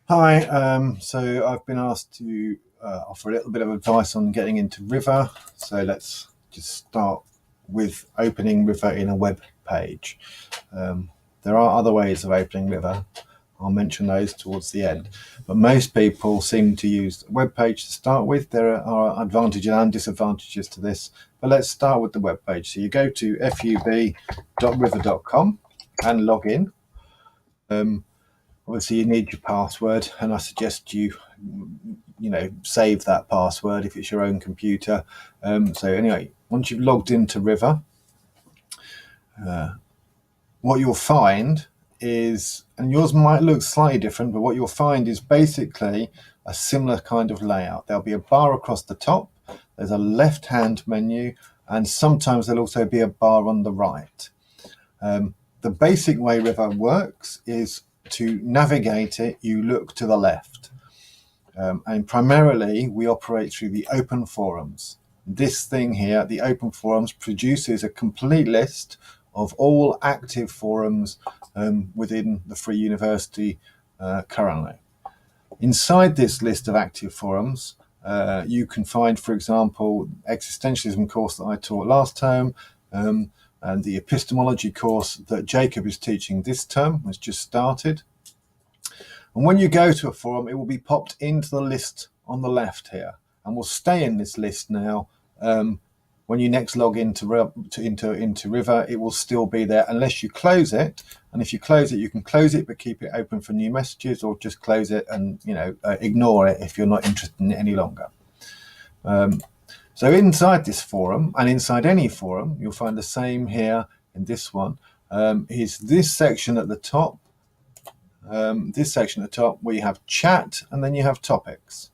Hi, so I've been asked to offer a little bit of advice on getting into River. So let's just start with opening River in a web page. Um, there are other ways of opening River. I'll mention those towards the end. But most people seem to use the web page to start with. There are advantages and disadvantages to this. But let's start with the web page. So you go to fub.river.com and log in. Obviously, you need your password, and I suggest you save that password if it's your own computer. So anyway, once you've logged into River, what you'll find is, and yours might look slightly different, but what you'll find is basically a similar kind of layout. There'll be a bar across the top, there's a left-hand menu, and sometimes there'll also be a bar on the right. The basic way River works is to navigate it, you look to the left. And primarily, we operate through the open forums. This thing here, the open forums, produces a complete list of all active forums within the Free University currently. Inside this list of active forums, you can find, for example, existentialism course that I taught last term, and the epistemology course that Jacob is teaching this term has just started. And when you go to a forum, it will be popped into the list on the left here, and will stay in this list now. When you next log into River, it will still be there unless you close it. And if you close it, you can close it but keep it open for new messages, or just close it and ignore it if you're not interested in it any longer. So inside this forum, and inside any forum, you'll find the same here in this one, is this section at the top. Where you have chat, and then you have topics.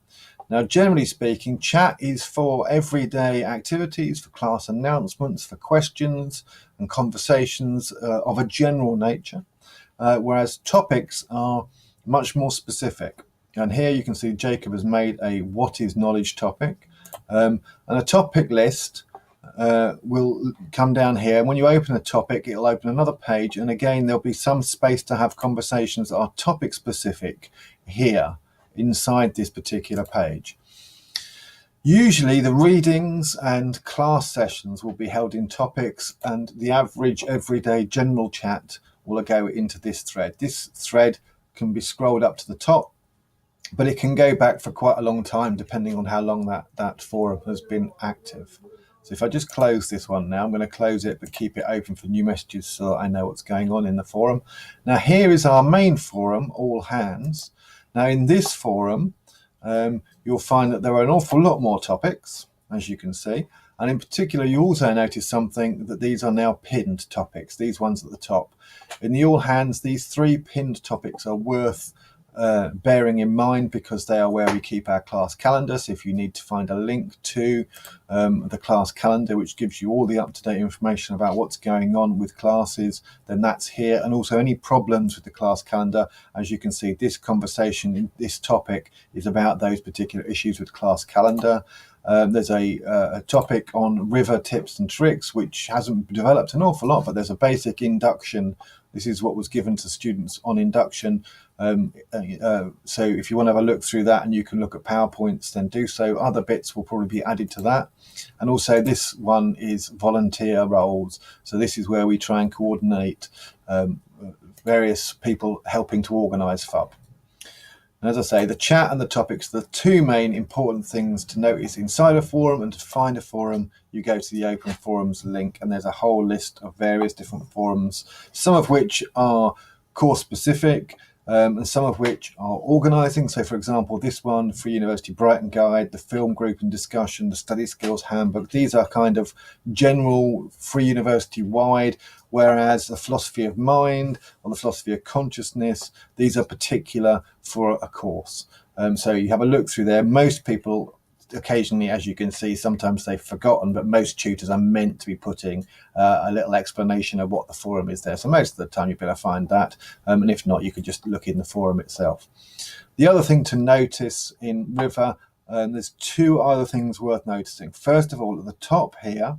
Now, generally speaking, chat is for everyday activities, for class announcements, for questions and conversations of a general nature, whereas topics are much more specific. And here you can see Jacob has made a what is knowledge topic, and a topic list will come down here. And when you open a topic, it'll open another page, and again there'll be some space to have conversations that are topic specific here inside this particular page. Usually the readings and class sessions will be held in topics, and the average everyday general chat will go into this thread. This thread can be scrolled up to the top, but it can go back for quite a long time depending on how long that forum has been active. So if I just close this one now, I'm going to close it but keep it open for new messages so that I know what's going on in the forum. Now here is our main forum, All Hands. Now in this forum, you'll find that there are an awful lot more topics, as you can see. And in particular, you also notice something, that these are now pinned topics, these ones at the top. In the All Hands, these 3 pinned topics are worth bearing in mind, because they are where we keep our class calendar. So if you need to find a link to the class calendar, which gives you all the up-to-date information about what's going on with classes, then that's here. And also any problems with the class calendar, as you can see, this conversation, this topic is about those particular issues with class calendar. There's a topic on River tips and tricks, which hasn't developed an awful lot, but there's a basic induction. This is what was given to students on induction. So if you want to have a look through that, and you can look at PowerPoints, then do so. Other bits will probably be added to that. And also this one is volunteer roles. So this is where we try and coordinate various people helping to organise FUB. And as I say, the chat and the topics are the 2 main important things to notice inside a forum. And to find a forum, you go to the Open Forums link, and there's a whole list of various different forums, some of which are course specific, and some of which are organising. So for example, this one, Free University Brighton Guide, the film group and discussion, the study skills handbook, these are kind of general Free University wide, whereas the philosophy of mind or the philosophy of consciousness, these are particular for a course. So you have a look through there. Most people occasionally, as you can see, sometimes they've forgotten, but most tutors are meant to be putting a little explanation of what the forum is there. So most of the time you'll be able to find that, and if not, you could just look in the forum itself. The other thing to notice in River, there's 2 other things worth noticing. First of all, at the top here,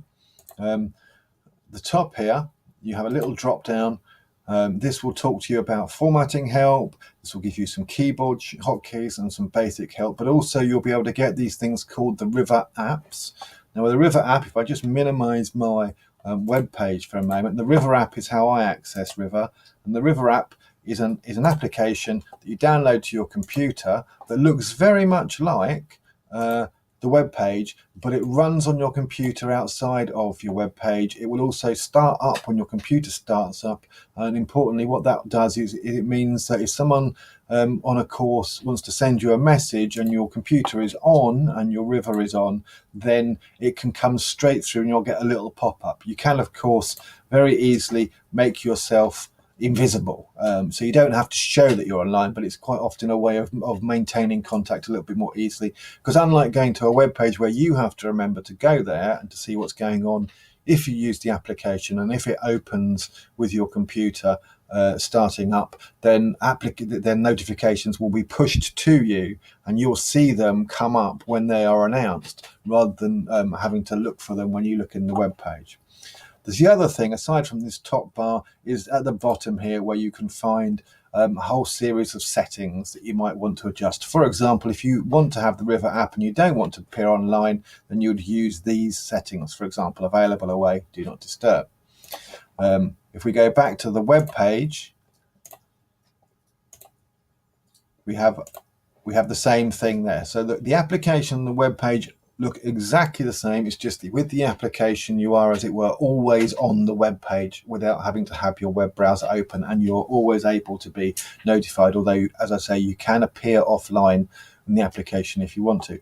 you have a little drop down This will talk to you about formatting help. This will give you some keyboard hotkeys and some basic help, but also you'll be able to get these things called the River apps. Now with the River app, if I just minimize my web page for a moment, the River app is how I access River, and the River app is an application that you download to your computer that looks very much like the web page, but it runs on your computer outside of your web page. It will also start up when your computer starts up, and importantly, what that does is it means that if someone on a course wants to send you a message and your computer is on and your River is on, then it can come straight through and you'll get a little pop-up. You can, of course, very easily make yourself invisible, so you don't have to show that you're online, but it's quite often a way of maintaining contact a little bit more easily, because unlike going to a web page where you have to remember to go there and to see what's going on, if you use the application and if it opens with your computer starting up, then notifications will be pushed to you and you'll see them come up when they are announced, rather than having to look for them when you look in the web page. There's the other thing, aside from this top bar, is at the bottom here where you can find a whole series of settings that you might want to adjust. For example, if you want to have the River app and you don't want to appear online, then you would use these settings. For example, available away, do not disturb. If we go back to the web page, we have the same thing there. So the application and the web page look exactly the same. It's just that with the application you are, as it were, always on the web page without having to have your web browser open, and you're always able to be notified, although, as I say, you can appear offline in the application if you want to.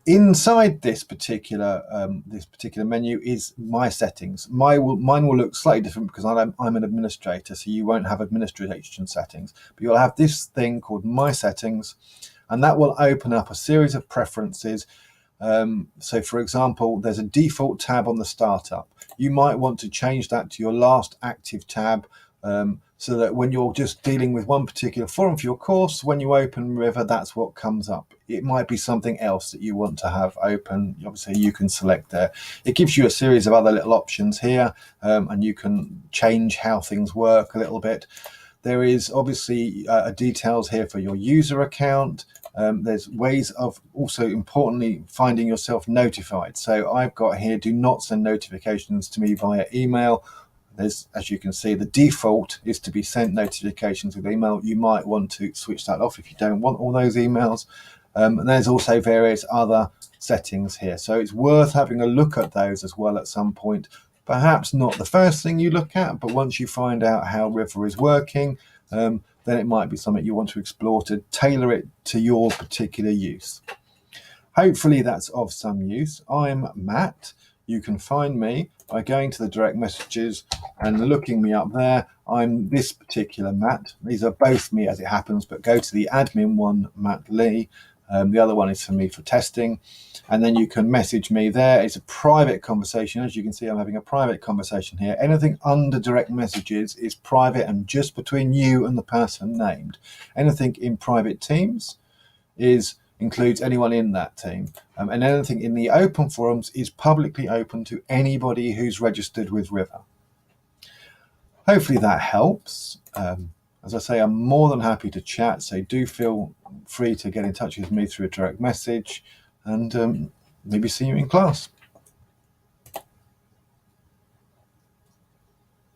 Inside this particular menu is My Settings. Mine will look slightly different because I'm an administrator, so you won't have administration settings, but you'll have this thing called My Settings, and that will open up a series of preferences. So for example, there's a default tab on the startup. You might want to change that to your last active tab, so that when you're just dealing with one particular forum for your course, when you open River, that's what comes up. It might be something else that you want to have open. Obviously, you can select there. It gives you a series of other little options here, and you can change how things work a little bit. There is obviously details here for your user account. There's ways of also importantly finding yourself notified. So I've got here, do not send notifications to me via email. There's, as you can see, the default is to be sent notifications with email. You might want to switch that off if you don't want all those emails. And there's also various other settings here. So it's worth having a look at those as well at some point. Perhaps not the first thing you look at, but once you find out how River is working, then it might be something you want to explore to tailor it to your particular use. Hopefully that's of some use. I'm Matt. You can find me by going to the direct messages and looking me up there. I'm this particular Matt. These are both me as it happens, but go to the admin one, Matt Lee. The other one is for me for testing. And then you can message me there. It's a private conversation. As you can see, I'm having a private conversation here. Anything under direct messages is private and just between you and the person named. Anything in private teams includes anyone in that team. And anything in the open forums is publicly open to anybody who's registered with River. Hopefully that helps. As I say, I'm more than happy to chat, so do feel free to get in touch with me through a direct message, and maybe see you in class.